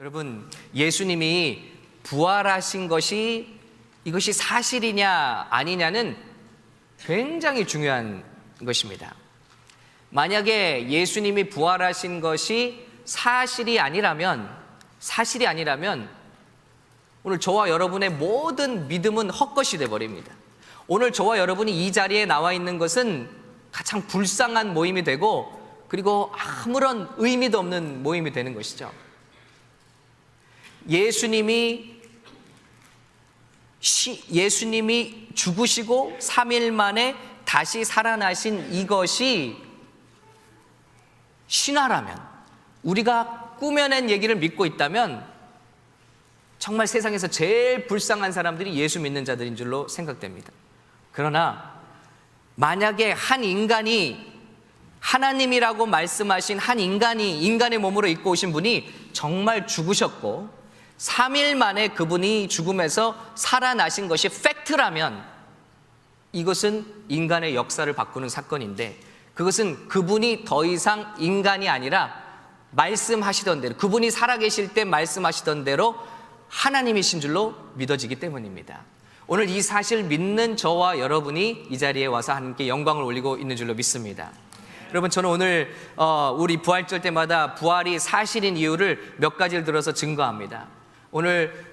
여러분, 예수님이 부활하신 것이 이것이 사실이냐 아니냐는 굉장히 중요한 것입니다. 만약에 예수님이 부활하신 것이 사실이 아니라면 오늘 저와 여러분의 모든 믿음은 헛것이 되어버립니다. 오늘 저와 여러분이 이 자리에 나와 있는 것은 가장 불쌍한 모임이 되고, 그리고 아무런 의미도 없는 모임이 되는 것이죠. 예수님이 죽으시고 3일 만에 다시 살아나신 이것이 신화라면, 우리가 꾸며낸 얘기를 믿고 있다면 정말 세상에서 제일 불쌍한 사람들이 예수 믿는 자들인 줄로 생각됩니다. 그러나 만약에 한 인간이, 하나님이라고 말씀하신 한 인간이 인간의 몸으로 입고 오신 분이 정말 죽으셨고 3일 만에 그분이 죽음에서 살아나신 것이 팩트라면, 이것은 인간의 역사를 바꾸는 사건인데, 그것은 그분이 더 이상 인간이 아니라 말씀하시던 대로, 그분이 살아계실 때 말씀하시던 대로 하나님이신 줄로 믿어지기 때문입니다. 오늘 이 사실 믿는 저와 여러분이 이 자리에 와서 하나님께 영광을 올리고 있는 줄로 믿습니다. 여러분, 저는 오늘 우리 부활절 때마다 부활이 사실인 이유를 몇 가지를 들어서 증거합니다. 오늘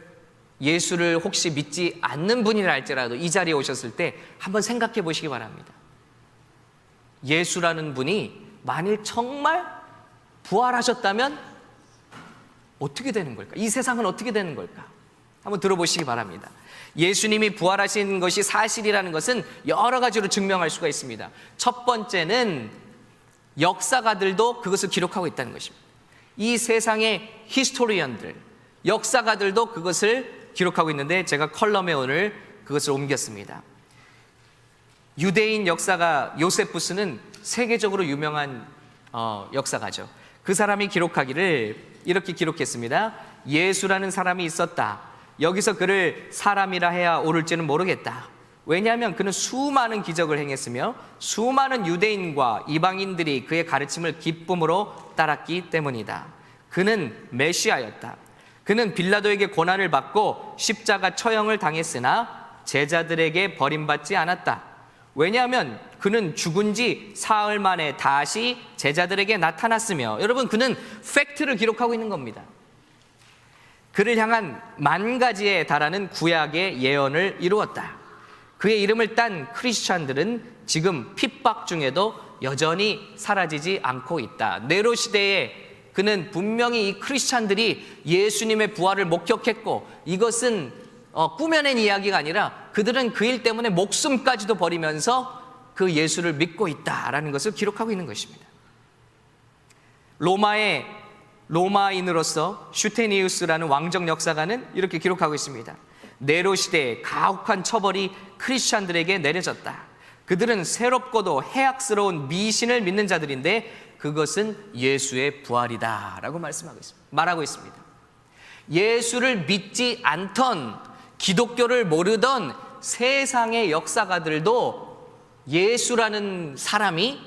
예수를 혹시 믿지 않는 분이라 할지라도 이 자리에 오셨을 때 한번 생각해 보시기 바랍니다. 예수라는 분이 만일 정말 부활하셨다면 어떻게 되는 걸까? 이 세상은 어떻게 되는 걸까? 한번 들어보시기 바랍니다. 예수님이 부활하신 것이 사실이라는 것은 여러 가지로 증명할 수가 있습니다. 첫 번째는 역사가들도 그것을 기록하고 있다는 것입니다. 이 세상의 히스토리언들, 역사가들도 그것을 기록하고 있는데, 제가 컬럼에 오늘 그것을 옮겼습니다. 유대인 역사가 요세푸스는 세계적으로 유명한 역사가죠. 그 사람이 기록하기를 이렇게 기록했습니다. 예수라는 사람이 있었다. 여기서 그를 사람이라 해야 옳을지는 모르겠다. 왜냐하면 그는 수많은 기적을 행했으며 수많은 유대인과 이방인들이 그의 가르침을 기쁨으로 따랐기 때문이다. 그는 메시아였다. 그는 빌라도에게 고난을 받고 십자가 처형을 당했으나 제자들에게 버림받지 않았다. 왜냐하면 그는 죽은 지 사흘 만에 다시 제자들에게 나타났으며, 여러분, 그는 팩트를 기록하고 있는 겁니다. 그를 향한 10,000가지에 달하는 구약의 예언을 이루었다. 그의 이름을 딴 크리스찬들은 지금 핍박 중에도 여전히 사라지지 않고 있다. 네로 시대에 그는 분명히 이 크리스찬들이 예수님의 부활을 목격했고, 이것은 꾸며낸 이야기가 아니라 그들은 그 일 때문에 목숨까지도 버리면서 그 예수를 믿고 있다라는 것을 기록하고 있는 것입니다. 로마인으로서 슈테니우스라는 왕정 역사가는 이렇게 기록하고 있습니다. 네로 시대에 가혹한 처벌이 크리스찬들에게 내려졌다. 그들은 새롭고도 해악스러운 미신을 믿는 자들인데 그것은 예수의 부활이다 라고 말하고 있습니다. 예수를 믿지 않던, 기독교를 모르던 세상의 역사가들도 예수라는 사람이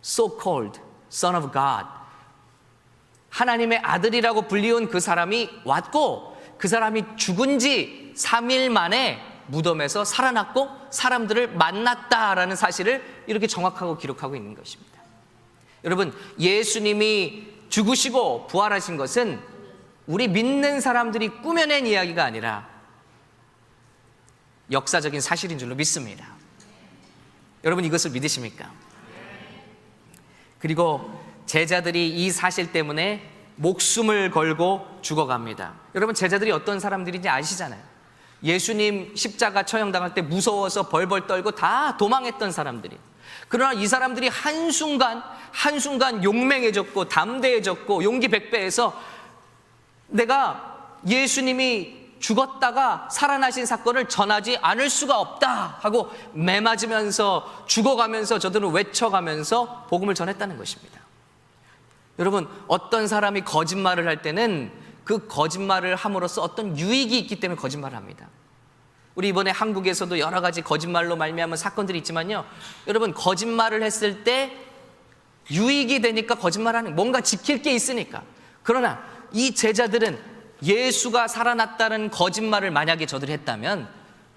so-called Son of God, 하나님의 아들이라고 불리운 그 사람이 왔고, 그 사람이 죽은 지 3일 만에 무덤에서 살아났고 사람들을 만났다라는 사실을 이렇게 정확하고 기록하고 있는 것입니다. 여러분, 예수님이 죽으시고 부활하신 것은 우리 믿는 사람들이 꾸며낸 이야기가 아니라 역사적인 사실인 줄로 믿습니다. 여러분, 이것을 믿으십니까? 그리고 제자들이 이 사실 때문에 목숨을 걸고 죽어갑니다. 여러분, 제자들이 어떤 사람들인지 아시잖아요. 예수님 십자가 처형당할 때 무서워서 벌벌 떨고 다 도망했던 사람들이. 그러나 이 사람들이 한순간 용맹해졌고 담대해졌고 용기 백배해서 내가 예수님이 죽었다가 살아나신 사건을 전하지 않을 수가 없다 하고 매맞으면서 죽어가면서 저들은 외쳐가면서 복음을 전했다는 것입니다. 여러분, 어떤 사람이 거짓말을 할 때는 그 거짓말을 함으로써 어떤 유익이 있기 때문에 거짓말을 합니다. 우리 이번에 한국에서도 여러 가지 거짓말로 말미암은 사건들이 있지만요, 여러분, 거짓말을 했을 때 유익이 되니까 거짓말하는, 뭔가 지킬 게 있으니까. 그러나 이 제자들은 예수가 살아났다는 거짓말을 만약에 저들이 했다면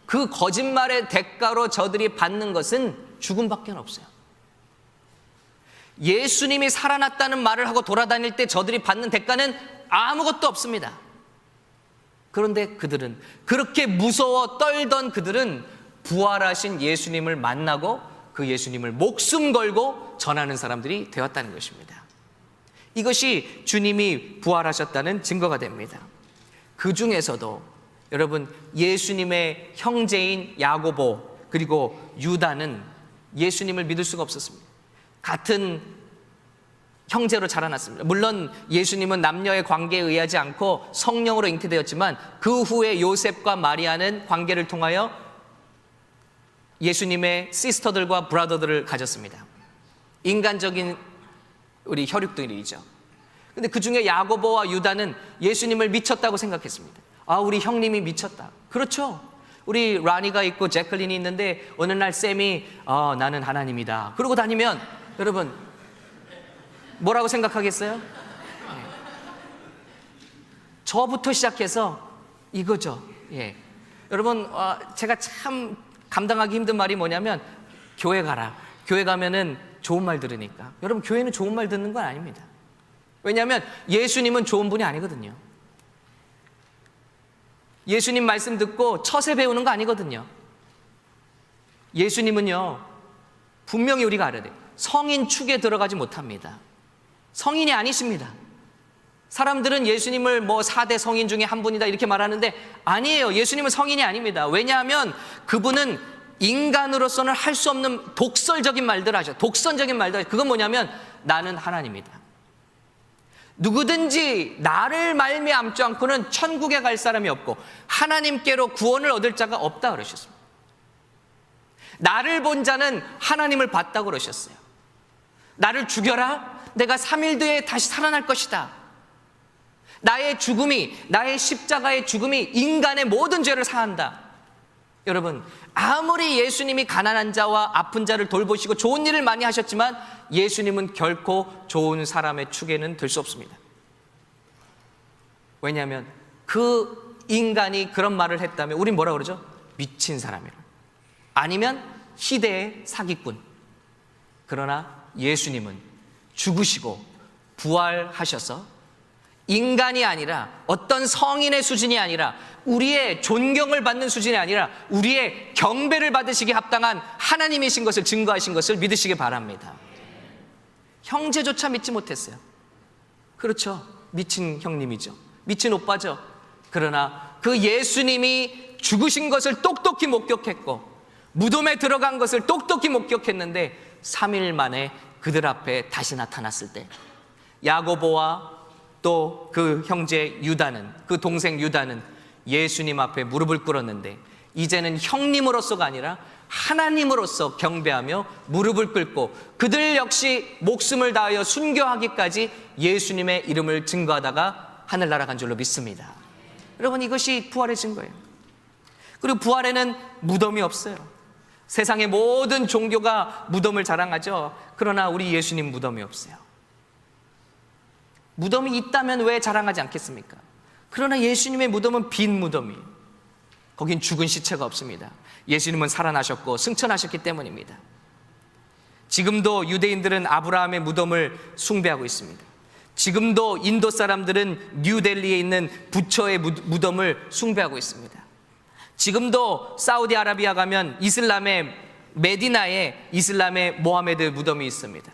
그 거짓말의 대가로 저들이 받는 것은 죽음밖에 없어요. 예수님이 살아났다는 말을 하고 돌아다닐 때 저들이 받는 대가는 아무것도 없습니다. 그런데 그들은, 그렇게 무서워 떨던 그들은 부활하신 예수님을 만나고 그 예수님을 목숨 걸고 전하는 사람들이 되었다는 것입니다. 이것이 주님이 부활하셨다는 증거가 됩니다. 그 중에서도 여러분, 예수님의 형제인 야고보 그리고 유다는 예수님을 믿을 수가 없었습니다. 같은 형제로 자라났습니다. 물론 예수님은 남녀의 관계에 의하지 않고 성령으로 잉태되었지만 그 후에 요셉과 마리아는 관계를 통하여 예수님의 시스터들과 브라더들을 가졌습니다. 인간적인 우리 혈육들이죠. 근데 그 중에 야고보와 유다는 예수님을 미쳤다고 생각했습니다. 아, 우리 형님이 미쳤다. 그렇죠. 우리 라니가 있고 제클린이 있는데 어느 날 쌤이 나는 하나님이다 그러고 다니면 여러분 뭐라고 생각하겠어요? 예. 저부터 시작해서 이거죠. 예. 여러분, 제가 참 감당하기 힘든 말이 뭐냐면 교회 가라. 교회 가면은 좋은 말 들으니까. 여러분, 교회는 좋은 말 듣는 건 아닙니다. 왜냐하면 예수님은 좋은 분이 아니거든요. 예수님 말씀 듣고 처세 배우는 거 아니거든요. 예수님은요, 분명히 우리가 알아야 돼요. 성인 축에 들어가지 못합니다. 성인이 아니십니다. 사람들은 예수님을 뭐 4대 성인 중에 한 분이다 이렇게 말하는데 아니에요. 예수님은 성인이 아닙니다. 왜냐하면 그분은 인간으로서는 할 수 없는 독설적인 말들을 하셔. 독선적인 말들. 그건 뭐냐면 나는 하나님이다. 누구든지 나를 말미암지 않고는 천국에 갈 사람이 없고 하나님께로 구원을 얻을 자가 없다 그러셨습니다. 나를 본 자는 하나님을 봤다고 그러셨어요. 나를 죽여라. 내가 3일 뒤에 다시 살아날 것이다. 나의 죽음이, 나의 십자가의 죽음이 인간의 모든 죄를 사한다. 여러분, 아무리 예수님이 가난한 자와 아픈 자를 돌보시고 좋은 일을 많이 하셨지만 예수님은 결코 좋은 사람의 축에는 들 수 없습니다. 왜냐하면 그 인간이 그런 말을 했다면 우린 뭐라 그러죠? 미친 사람이라. 아니면 시대의 사기꾼. 그러나 예수님은 죽으시고 부활하셔서 인간이 아니라 어떤 성인의 수준이 아니라 우리의 존경을 받는 수준이 아니라 우리의 경배를 받으시기에 합당한 하나님이신 것을 증거하신 것을 믿으시기 바랍니다. 형제조차 믿지 못했어요. 그렇죠. 미친 형님이죠. 미친 오빠죠. 그러나 그 예수님이 죽으신 것을 똑똑히 목격했고 무덤에 들어간 것을 똑똑히 목격했는데 3일 만에 그들 앞에 다시 나타났을 때 야고보와 또 그 형제 유다는, 그 동생 유다는 예수님 앞에 무릎을 꿇었는데 이제는 형님으로서가 아니라 하나님으로서 경배하며 무릎을 꿇고 그들 역시 목숨을 다하여 순교하기까지 예수님의 이름을 증거하다가 하늘 날아간 줄로 믿습니다. 여러분, 이것이 부활의 증거예요. 그리고 부활에는 무덤이 없어요. 세상의 모든 종교가 무덤을 자랑하죠. 그러나 우리 예수님 무덤이 없어요. 무덤이 있다면 왜 자랑하지 않겠습니까? 그러나 예수님의 무덤은 빈 무덤이에요. 거긴 죽은 시체가 없습니다. 예수님은 살아나셨고 승천하셨기 때문입니다. 지금도 유대인들은 아브라함의 무덤을 숭배하고 있습니다. 지금도 인도 사람들은 뉴델리에 있는 부처의 무덤을 숭배하고 있습니다. 지금도 사우디아라비아 가면 이슬람의 메디나에 이슬람의 모하메드 무덤이 있습니다.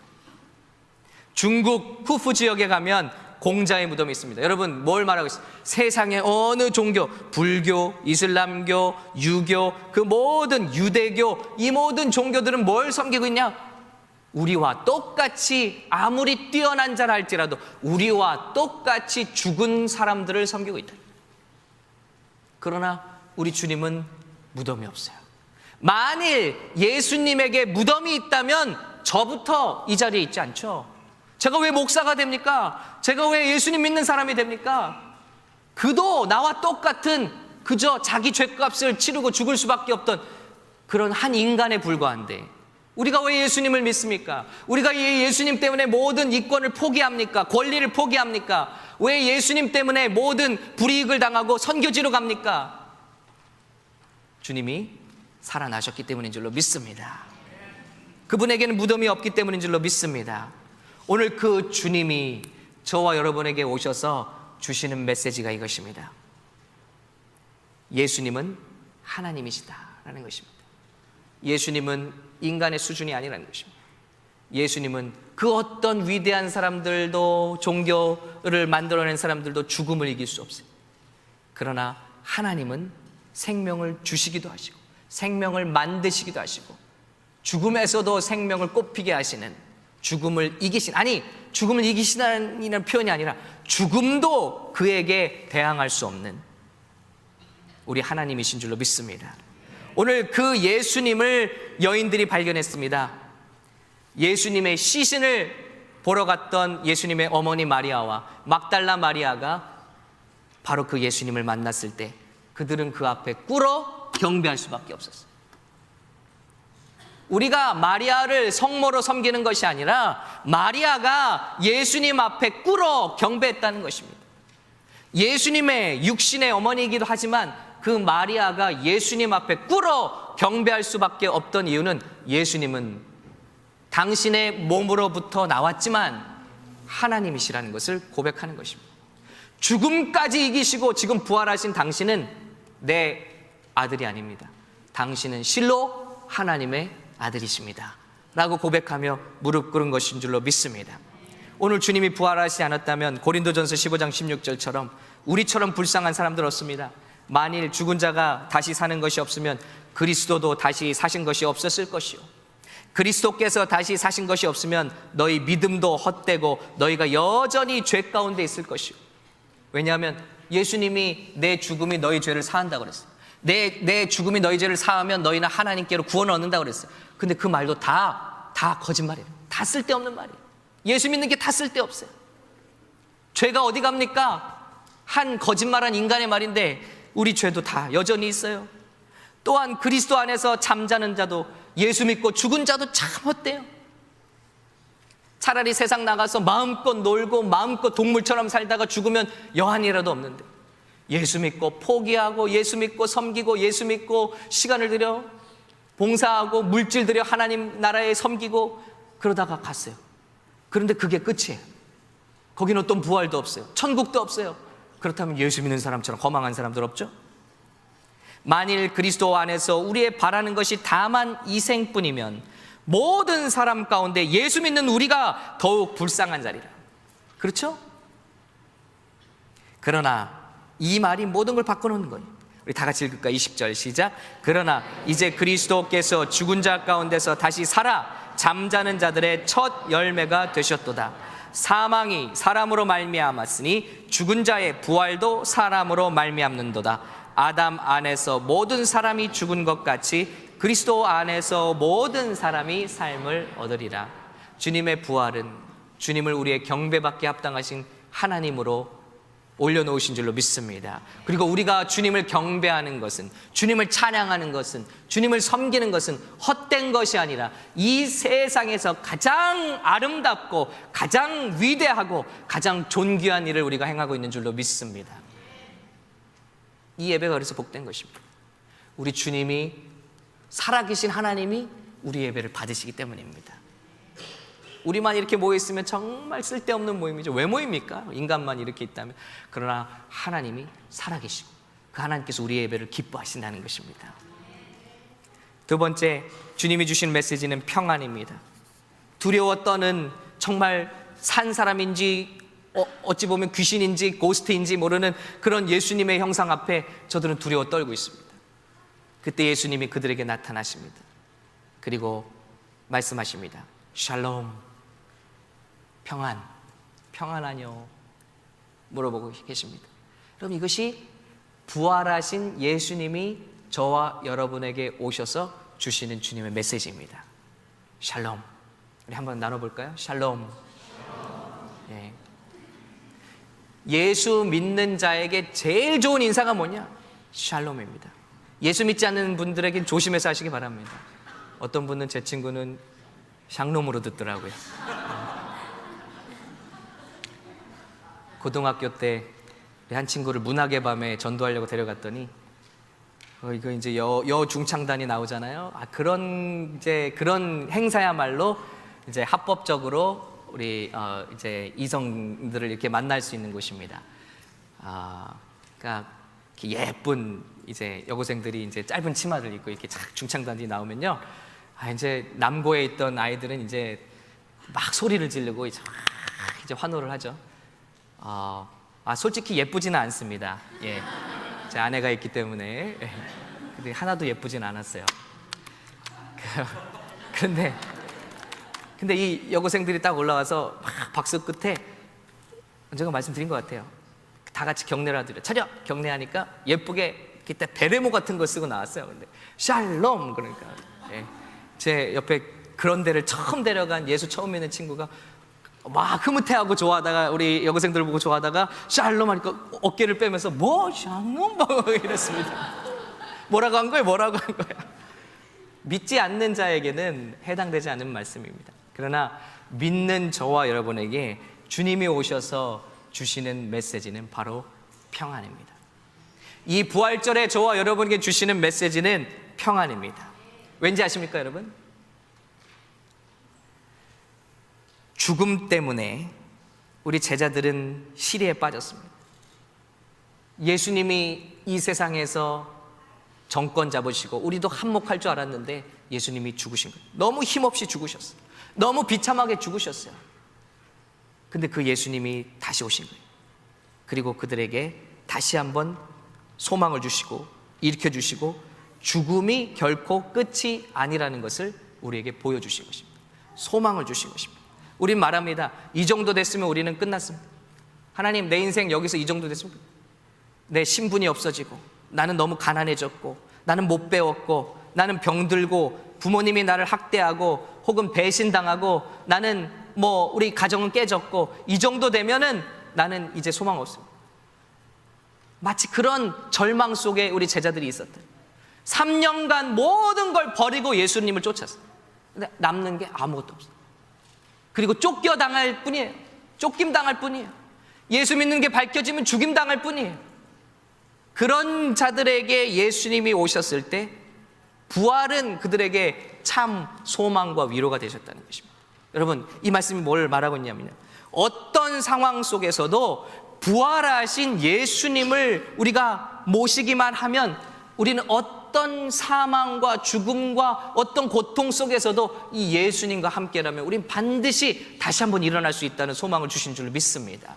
중국 후프 지역에 가면 공자의 무덤이 있습니다. 여러분, 뭘 말하고 있어요? 세상의 어느 종교, 불교, 이슬람교, 유교, 그 모든 유대교, 이 모든 종교들은 뭘 섬기고 있냐? 우리와 똑같이 아무리 뛰어난 자라 할지라도 우리와 똑같이 죽은 사람들을 섬기고 있다. 그러나 우리 주님은 무덤이 없어요. 만일 예수님에게 무덤이 있다면 저부터 이 자리에 있지 않죠. 제가 왜 목사가 됩니까? 제가 왜 예수님 믿는 사람이 됩니까? 그도 나와 똑같은 그저 자기 죗값을 치르고 죽을 수밖에 없던 그런 한 인간에 불과한데 우리가 왜 예수님을 믿습니까? 우리가 예수님 때문에 모든 이권을 포기합니까? 권리를 포기합니까? 왜 예수님 때문에 모든 불이익을 당하고 선교지로 갑니까? 주님이 살아나셨기 때문인 줄로 믿습니다. 그분에게는 무덤이 없기 때문인 줄로 믿습니다. 오늘 그 주님이 저와 여러분에게 오셔서 주시는 메시지가 이것입니다. 예수님은 하나님이시다라는 것입니다. 예수님은 인간의 수준이 아니라는 것입니다. 예수님은 그 어떤 위대한 사람들도, 종교를 만들어낸 사람들도 죽음을 이길 수 없어요. 그러나 하나님은 생명을 주시기도 하시고 생명을 만드시기도 하시고 죽음에서도 생명을 꽃피게 하시는, 죽음을 이기신, 아니 죽음을 이기시다는 표현이 아니라 죽음도 그에게 대항할 수 없는 우리 하나님이신 줄로 믿습니다. 오늘 그 예수님을 여인들이 발견했습니다. 예수님의 시신을 보러 갔던 예수님의 어머니 마리아와 막달라 마리아가 바로 그 예수님을 만났을 때 그들은 그 앞에 꿇어 경배할 수밖에 없었어요. 우리가 마리아를 성모로 섬기는 것이 아니라 마리아가 예수님 앞에 꿇어 경배했다는 것입니다. 예수님의 육신의 어머니이기도 하지만 그 마리아가 예수님 앞에 꿇어 경배할 수밖에 없던 이유는 예수님은 당신의 몸으로부터 나왔지만 하나님이시라는 것을 고백하는 것입니다. 죽음까지 이기시고 지금 부활하신 당신은 내 아들이 아닙니다. 당신은 실로 하나님의 아들이십니다 라고 고백하며 무릎 꿇은 것인 줄로 믿습니다. 오늘 주님이 부활하시지 않았다면 고린도전서 15장 16절처럼 우리처럼 불쌍한 사람들 없습니다. 만일 죽은 자가 다시 사는 것이 없으면 그리스도도 다시 사신 것이 없었을 것이요, 그리스도께서 다시 사신 것이 없으면 너희 믿음도 헛되고 너희가 여전히 죄 가운데 있을 것이요. 왜냐하면 예수님이 내 죽음이 너희 죄를 사한다고 그랬어요. 내 죽음이 너희 죄를 사하면 너희는 하나님께로 구원을 얻는다고 그랬어요. 근데 그 말도 다 거짓말이에요. 다 쓸데없는 말이에요. 예수 믿는 게 다 쓸데없어요. 죄가 어디 갑니까? 한 거짓말한 인간의 말인데 우리 죄도 다 여전히 있어요. 또한 그리스도 안에서 잠자는 자도 예수 믿고 죽은 자도 참 헛돼요. 차라리 세상 나가서 마음껏 놀고 마음껏 동물처럼 살다가 죽으면 여한이라도 없는데 예수 믿고 포기하고 예수 믿고 섬기고 예수 믿고 시간을 들여 봉사하고 물질 들여 하나님 나라에 섬기고 그러다가 갔어요. 그런데 그게 끝이에요. 거기는 어떤 부활도 없어요. 천국도 없어요. 그렇다면 예수 믿는 사람처럼 허망한 사람들 없죠? 만일 그리스도 안에서 우리의 바라는 것이 다만 이 생뿐이면 모든 사람 가운데 예수 믿는 우리가 더욱 불쌍한 자리라. 그렇죠? 그러나 이 말이 모든 걸 바꿔놓는 거예요. 우리 다 같이 읽을까? 20절 시작. 그러나 이제 그리스도께서 죽은 자 가운데서 다시 살아 잠자는 자들의 첫 열매가 되셨도다. 사망이 사람으로 말미암았으니 죽은 자의 부활도 사람으로 말미암는도다. 아담 안에서 모든 사람이 죽은 것 같이 그리스도 안에서 모든 사람이 삶을 얻으리라. 주님의 부활은 주님을 우리의 경배받게 합당하신 하나님으로 올려놓으신 줄로 믿습니다. 그리고 우리가 주님을 경배하는 것은, 주님을 찬양하는 것은, 주님을 섬기는 것은 헛된 것이 아니라 이 세상에서 가장 아름답고 가장 위대하고 가장 존귀한 일을 우리가 행하고 있는 줄로 믿습니다. 이 예배가 그래서 복된 것입니다. 우리 주님이, 살아계신 하나님이 우리 예배를 받으시기 때문입니다. 우리만 이렇게 모여있으면 정말 쓸데없는 모임이죠. 왜 모입니까? 인간만 이렇게 있다면. 그러나 하나님이 살아계시고 그 하나님께서 우리의 예배를 기뻐하신다는 것입니다. 두 번째, 주님이 주신 메시지는 평안입니다. 두려워 떠는, 정말 산 사람인지 어찌 보면 귀신인지 고스트인지 모르는 그런 예수님의 형상 앞에 저들은 두려워 떨고 있습니다. 그때 예수님이 그들에게 나타나십니다. 그리고 말씀하십니다. 샬롬, 평안, 평안하뇨? 물어보고 계십니다. 그럼 이것이 부활하신 예수님이 저와 여러분에게 오셔서 주시는 주님의 메시지입니다. 샬롬. 우리 한번 나눠볼까요? 샬롬. 예. 예수 믿는 자에게 제일 좋은 인사가 뭐냐? 샬롬입니다. 예수 믿지 않는 분들에겐 조심해서 하시기 바랍니다. 어떤 분은, 제 친구는 샹롬으로 듣더라고요. 고등학교 때 한 친구를 문학의 밤에 전도하려고 데려갔더니 이거 이제 여중창단이 나오잖아요. 그런 행사야말로 이제 합법적으로 우리 이제 이성들을 이렇게 만날 수 있는 곳입니다. 그러니까 이렇게 예쁜 이제 여고생들이 이제 짧은 치마를 입고 이렇게 착 중창단이 나오면요, 이제 남고에 있던 아이들은 이제 막 소리를 지르고 이제 환호를 하죠. 솔직히 예쁘지는 않습니다. 예, 제 아내가 있기 때문에. 근데 하나도 예쁘진 않았어요. 근데 이 여고생들이 딱 올라와서 막 박수 끝에 제가 말씀드린 것 같아요. 다 같이 경례를 하더래요. 차려! 경례하니까 예쁘게 그때 베레모 같은 걸 쓰고 나왔어요. 근데 샬롬, 그러니까 제 옆에 그런 데를 처음 데려간 예수 처음 믿는 친구가 막 흐뭇해하고 좋아하다가, 우리 여고생들 보고 좋아하다가 샬롬 하니까 어깨를 빼면서 뭐 샬롬 이랬습니다. 뭐라고 한 거예요? 믿지 않는 자에게는 해당되지 않는 말씀입니다. 그러나 믿는 저와 여러분에게 주님이 오셔서 주시는 메시지는 바로 평안입니다. 이 부활절에 저와 여러분에게 주시는 메시지는 평안입니다. 왠지 아십니까, 여러분? 죽음 때문에 우리 제자들은 시리에 빠졌습니다. 예수님이 이 세상에서 정권 잡으시고 우리도 한몫할 줄 알았는데 예수님이 죽으신 거예요. 너무 힘없이 죽으셨어요. 너무 비참하게 죽으셨어요. 근데 그 예수님이 다시 오신 거예요. 그리고 그들에게 다시 한번 소망을 주시고 일으켜주시고 죽음이 결코 끝이 아니라는 것을 우리에게 보여주신 것입니다. 소망을 주신 것입니다. 우린 말합니다. 이 정도 됐으면 우리는 끝났습니다. 하나님, 내 인생 여기서 이 정도 됐으면 내 신분이 없어지고, 나는 너무 가난해졌고, 나는 못 배웠고, 나는 병들고, 부모님이 나를 학대하고 혹은 배신당하고, 나는 우리 가정은 깨졌고, 이 정도 되면은 나는 이제 소망 없습니다. 마치 그런 절망 속에 우리 제자들이 있었대요. 3년간 모든 걸 버리고 예수님을 쫓았어요. 근데 남는 게 아무것도 없어요. 그리고 쫓겨당할 뿐이에요. 쫓김당할 뿐이에요. 예수 믿는 게 밝혀지면 죽임당할 뿐이에요. 그런 자들에게 예수님이 오셨을 때 부활은 그들에게 참 소망과 위로가 되셨다는 것입니다. 여러분, 이 말씀이 뭘 말하고 있냐면요, 어떤 상황 속에서도 부활하신 예수님을 우리가 모시기만 하면 우리는 어떤 사망과 죽음과 어떤 고통 속에서도 이 예수님과 함께라면 우리는 반드시 다시 한번 일어날 수 있다는 소망을 주신 줄 믿습니다.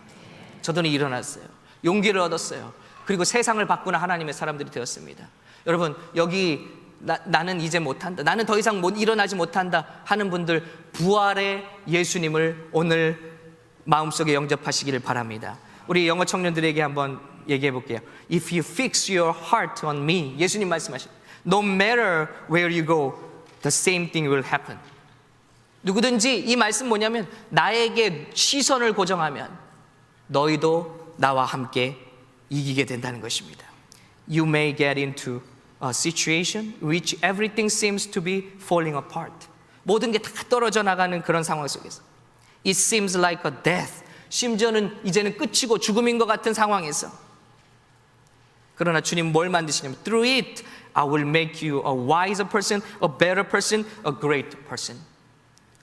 저도 일어났어요. 용기를 얻었어요. 그리고 세상을 바꾸는 하나님의 사람들이 되었습니다. 여러분, 여기 나는 이제 못한다, 나는 더 이상 일어나지 못한다 하는 분들, 부활의 예수님을 오늘 마음속에 영접하시기를 바랍니다. 우리 영어 청년들에게 한번 얘기해 볼게요. If you fix your heart on me, 예수님 말씀하신, no matter where you go, the same thing will happen. 누구든지 이 말씀 뭐냐면, 나에게 시선을 고정하면 너희도 나와 함께 이기게 된다는 것입니다. You may get into a situation which everything seems to be falling apart. 모든 게 다 떨어져 나가는 그런 상황 속에서 It seems like a death. 심지어는 이제는 끝이고 죽음인 것 같은 상황에서, 그러나 주님 뭘 만드시냐면 Through it I will make you a wiser person, a better person, a great person.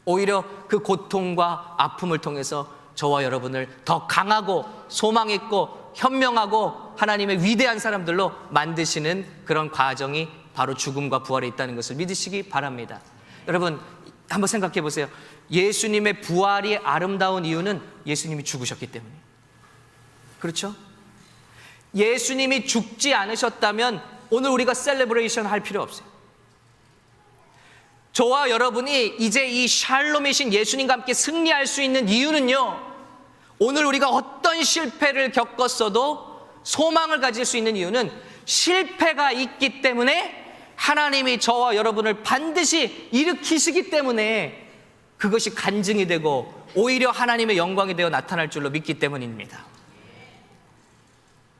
오히려 그 고통과 아픔을 통해서 저와 여러분을 더 강하고 소망 있고 현명하고 하나님의 위대한 사람들로 만드시는 그런 과정이 바로 죽음과 부활에 있다는 것을 믿으시기 바랍니다. 여러분, 한번 생각해 보세요. 예수님의 부활이 아름다운 이유는 예수님이 죽으셨기 때문에. 그렇죠? 예수님이 죽지 않으셨다면 오늘 우리가 셀레브레이션 할 필요 없어요. 저와 여러분이 이제 이 샬롬이신 예수님과 함께 승리할 수 있는 이유는요, 오늘 우리가 어떤 실패를 겪었어도 소망을 가질 수 있는 이유는 실패가 있기 때문에 하나님이 저와 여러분을 반드시 일으키시기 때문에 그것이 간증이 되고 오히려 하나님의 영광이 되어 나타날 줄로 믿기 때문입니다.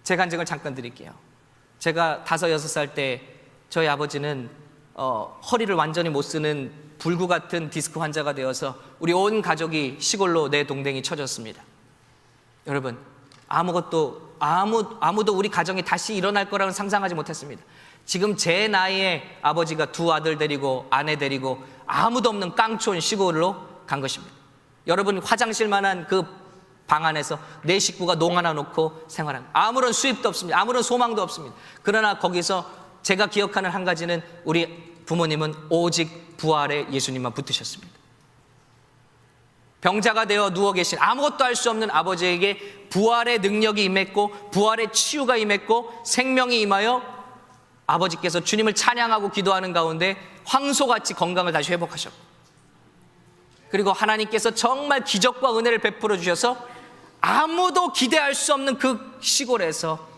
제 간증을 잠깐 드릴게요. 제가 5, 6살 때 저희 아버지는 허리를 완전히 못 쓰는 불구 같은 디스크 환자가 되어서 우리 온 가족이 시골로 내 동댕이 쳐졌습니다. 여러분, 아무도 우리 가정이 다시 일어날 거라고는 상상하지 못했습니다. 지금 제 나이에 아버지가 두 아들 데리고 아내 데리고 아무도 없는 깡촌 시골로 간 것입니다. 여러분, 화장실만한 그 방 안에서 내 식구가 농 하나 놓고 생활한, 아무런 수입도 없습니다. 아무런 소망도 없습니다. 그러나 거기서 제가 기억하는 한 가지는 우리 부모님은 오직 부활의 예수님만 붙드셨습니다. 병자가 되어 누워 계신 아무것도 할 수 없는 아버지에게 부활의 능력이 임했고 부활의 치유가 임했고 생명이 임하여 아버지께서 주님을 찬양하고 기도하는 가운데 황소같이 건강을 다시 회복하셨고, 그리고 하나님께서 정말 기적과 은혜를 베풀어 주셔서 아무도 기대할 수 없는 그 시골에서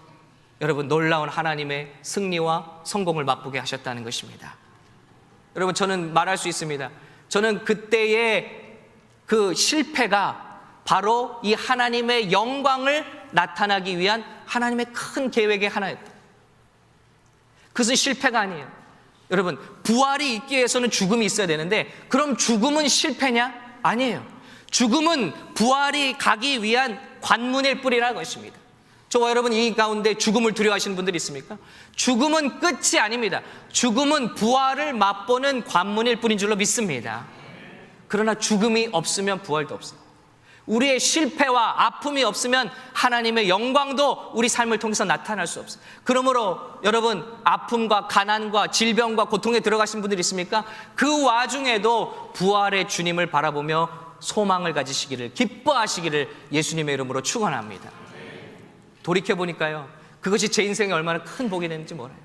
여러분 놀라운 하나님의 승리와 성공을 맛보게 하셨다는 것입니다. 여러분, 저는 말할 수 있습니다. 저는 그때의 그 실패가 바로 이 하나님의 영광을 나타나기 위한 하나님의 큰 계획의 하나였다. 그것은 실패가 아니에요. 여러분, 부활이 있기 위해서는 죽음이 있어야 되는데, 그럼 죽음은 실패냐? 아니에요. 죽음은 부활이 가기 위한 관문일 뿐이라는 것입니다. 저와 여러분, 이 가운데 죽음을 두려워하시는 분들이 있습니까? 죽음은 끝이 아닙니다. 죽음은 부활을 맛보는 관문일 뿐인 줄로 믿습니다. 그러나 죽음이 없으면 부활도 없어요. 우리의 실패와 아픔이 없으면 하나님의 영광도 우리 삶을 통해서 나타날 수 없어요. 그러므로 여러분, 아픔과 가난과 질병과 고통에 들어가신 분들이 있습니까? 그 와중에도 부활의 주님을 바라보며 소망을 가지시기를, 기뻐하시기를 예수님의 이름으로 축원합니다. 돌이켜보니까요, 그것이 제 인생에 얼마나 큰 복이 됐는지 몰라요.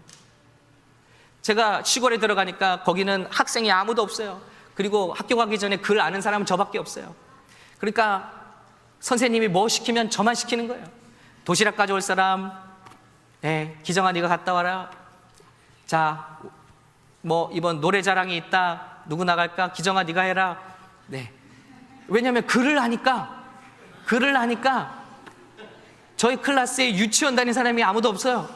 제가 시골에 들어가니까 거기는 학생이 아무도 없어요. 그리고 학교 가기 전에 글 아는 사람은 저밖에 없어요. 그러니까 선생님이 뭐 시키면 저만 시키는 거예요. 도시락 가져올 사람, 기정아 네가 갔다 와라. 자, 뭐 이번 노래자랑이 있다. 누구 나갈까? 기정아 네가 해라. 네. 왜냐하면 글을 하니까 저희 클래스에 유치원 다닌 사람이 아무도 없어요.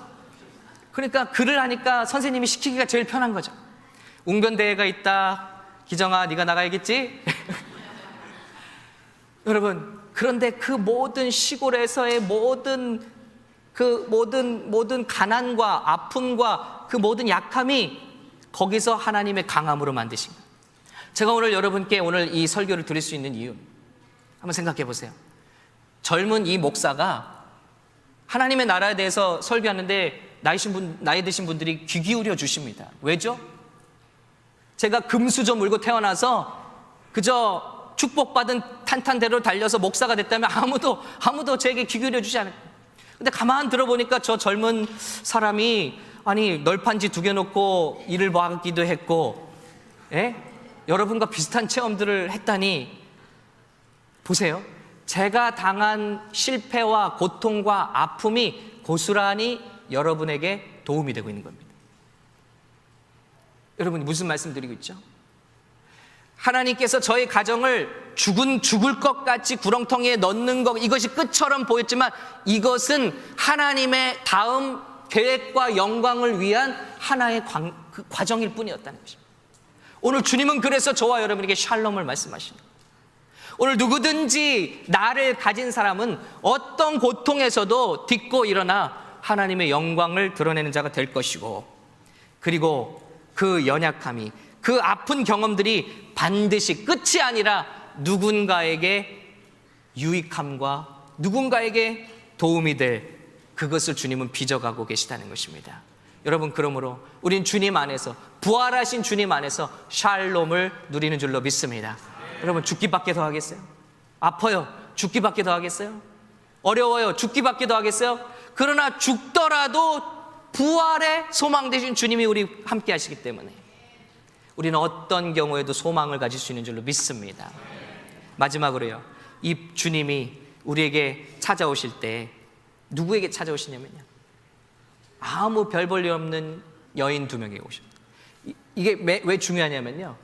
그러니까 글을 하니까 선생님이 시키기가 제일 편한 거죠. 웅변대회가 있다. 기정아 네가 나가야겠지? 여러분, 그런데 그 모든 시골에서의 모든 가난과 아픔과 그 모든 약함이 거기서 하나님의 강함으로 만드신 거예요. 제가 오늘 여러분께 오늘 이 설교를 드릴 수 있는 이유, 한번 생각해 보세요. 젊은 이 목사가 하나님의 나라에 대해서 설교하는데 나이 드신 분들이 귀 기울여 주십니다. 왜죠? 제가 금수저 물고 태어나서 그저 축복받은 탄탄대로 달려서 목사가 됐다면 아무도 제게 귀 기울여 주지 않아요. 근데 가만 들어보니까 저 젊은 사람이 널판지 2개 놓고 일을 하기도 했고, 여러분과 비슷한 체험들을 했다니, 보세요. 제가 당한 실패와 고통과 아픔이 고스란히 여러분에게 도움이 되고 있는 겁니다. 여러분, 무슨 말씀 드리고 있죠? 하나님께서 저희 가정을 죽을 것 같이 구렁텅이에 넣는 것, 이것이 끝처럼 보였지만 이것은 하나님의 다음 계획과 영광을 위한 하나의 그 과정일 뿐이었다는 것입니다. 오늘 주님은 그래서 저와 여러분에게 샬롬을 말씀하십니다. 오늘 누구든지 나를 가진 사람은 어떤 고통에서도 딛고 일어나 하나님의 영광을 드러내는 자가 될 것이고, 그리고 그 연약함이, 그 아픈 경험들이 반드시 끝이 아니라 누군가에게 유익함과 누군가에게 도움이 될, 그것을 주님은 빚어가고 계시다는 것입니다. 여러분, 그러므로 우린 주님 안에서, 부활하신 주님 안에서 샬롬을 누리는 줄로 믿습니다. 여러분, 죽기밖에 더 하겠어요? 아파요. 죽기밖에 더 하겠어요? 어려워요. 죽기밖에 더 하겠어요? 그러나 죽더라도 부활의 소망 되신 주님이 우리 함께 하시기 때문에 우리는 어떤 경우에도 소망을 가질 수 있는 줄로 믿습니다. 마지막으로요, 이 주님이 우리에게 찾아오실 때 누구에게 찾아오시냐면요, 아무 별 볼 일 없는 여인 2명에게 오십니다. 이게 왜 중요하냐면요,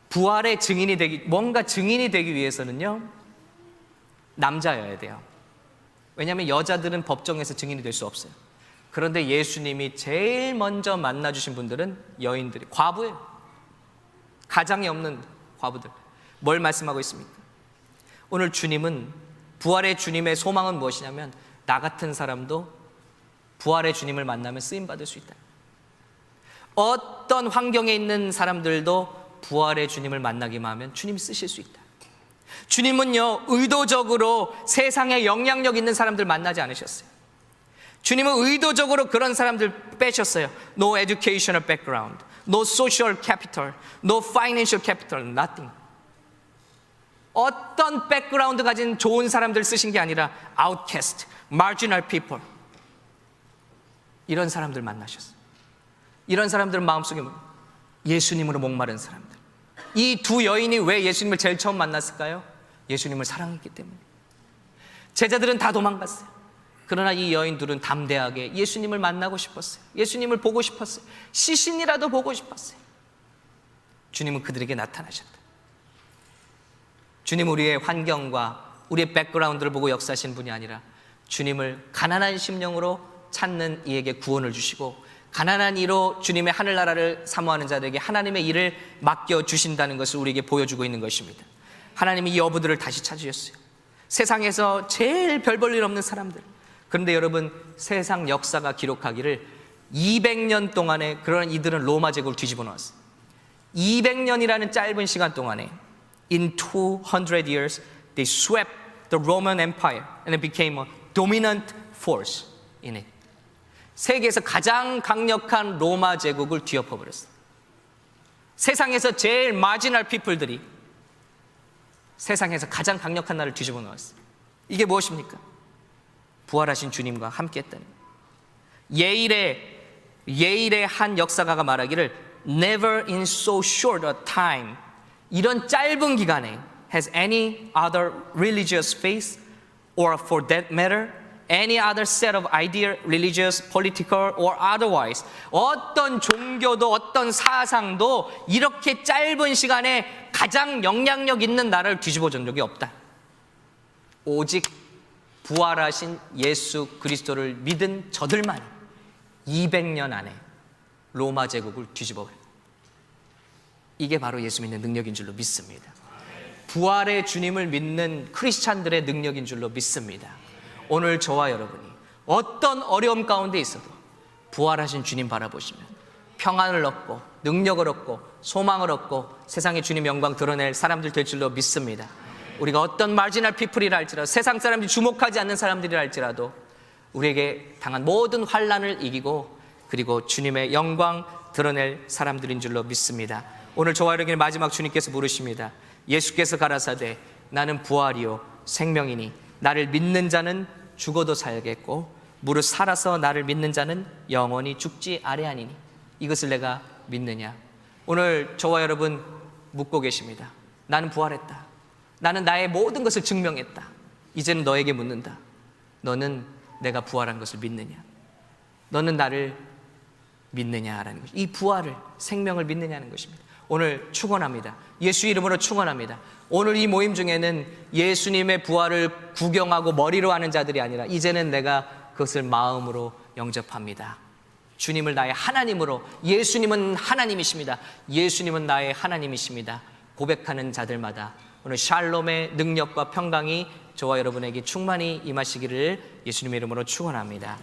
부활의 뭔가 증인이 되기 위해서는요, 남자여야 돼요. 왜냐하면 여자들은 법정에서 증인이 될 수 없어요. 그런데 예수님이 제일 먼저 만나주신 분들은 여인들이, 과부예요. 가장이 없는 과부들. 뭘 말씀하고 있습니까? 오늘 주님은 부활의 주님의 소망은 무엇이냐면 나 같은 사람도 부활의 주님을 만나면 쓰임받을 수 있다. 어떤 환경에 있는 사람들도 부활의 주님을 만나기만 하면 주님이 쓰실 수 있다. 주님은요, 의도적으로 세상에 영향력 있는 사람들 만나지 않으셨어요. 주님은 의도적으로 그런 사람들 빼셨어요. No educational background, no social capital, no financial capital, nothing. 어떤 백그라운드 가진 좋은 사람들 쓰신 게 아니라 outcast, marginal people, 이런 사람들 만나셨어요. 이런 사람들은 마음속에 예수님으로 목마른 사람들. 이 두 여인이 왜 예수님을 제일 처음 만났을까요? 예수님을 사랑했기 때문에. 제자들은 다 도망갔어요. 그러나 이 여인 둘은 담대하게 예수님을 만나고 싶었어요. 예수님을 보고 싶었어요. 시신이라도 보고 싶었어요. 주님은 그들에게 나타나셨다. 주님은 우리의 환경과 우리의 백그라운드를 보고 역사하신 분이 아니라 주님을 가난한 심령으로 찾는 이에게 구원을 주시고 가난한 이로 주님의 하늘나라를 사모하는 자들에게 하나님의 일을 맡겨주신다는 것을 우리에게 보여주고 있는 것입니다. 하나님이 이 어부들을 다시 찾으셨어요. 세상에서 제일 별 볼 일 없는 사람들. 그런데 여러분, 세상 역사가 기록하기를 200년 동안에 그런 이들은 로마 제국을 뒤집어 놓았어요. 200년이라는 짧은 시간 동안에 In 200 years they swept the Roman Empire and it became a dominant force in it. 세계에서 가장 강력한 로마 제국을 뒤엎어버렸어요. 세상에서 제일 마지널 피플들이 세상에서 가장 강력한 나라를 뒤집어 놓았어요. 이게 무엇입니까? 부활하신 주님과 함께했다는 거예요. 예일의 한 역사가가 말하기를 Never in so short a time, 이런 짧은 기간에 has any other religious faith or for that matter any other set of idea, religious, political or otherwise, 어떤 종교도 어떤 사상도 이렇게 짧은 시간에 가장 영향력 있는 나라를 뒤집어 준 적이 없다. 오직 부활하신 예수 그리스도를 믿은 저들만 200년 안에 로마 제국을 뒤집어 버려요. 이게 바로 예수 믿는 능력인 줄로 믿습니다. 부활의 주님을 믿는 크리스찬들의 능력인 줄로 믿습니다. 오늘 저와 여러분이 어떤 어려움 가운데 있어도 부활하신 주님 바라보시면 평안을 얻고 능력을 얻고 소망을 얻고 세상에 주님 영광 드러낼 사람들 될 줄로 믿습니다. 우리가 어떤 마지널 피플이라 할지라도 세상 사람들이 주목하지 않는 사람들이라 할지라도 우리에게 당한 모든 환난을 이기고 그리고 주님의 영광 드러낼 사람들인 줄로 믿습니다. 오늘 저와 여러분의 마지막 주님께서 물으십니다. 예수께서 가라사대 나는 부활이요 생명이니 나를 믿는 자는 죽어도 살겠고 무릇 살아서 나를 믿는 자는 영원히 죽지 아래하니니 이것을 내가 믿느냐. 오늘 저와 여러분 묻고 계십니다. 나는 부활했다. 나는 나의 모든 것을 증명했다. 이제는 너에게 묻는다. 너는 내가 부활한 것을 믿느냐? 너는 나를 믿느냐라는 것이 이 부활을 생명을 믿느냐는 것입니다. 오늘 축원합니다. 예수 이름으로 축원합니다. 오늘 이 모임 중에는 예수님의 부활을 구경하고 머리로 하는 자들이 아니라 이제는 내가 그것을 마음으로 영접합니다. 주님을 나의 하나님으로, 예수님은 하나님이십니다. 예수님은 나의 하나님이십니다. 고백하는 자들마다 오늘 샬롬의 능력과 평강이 저와 여러분에게 충만히 임하시기를 예수님의 이름으로 축원합니다.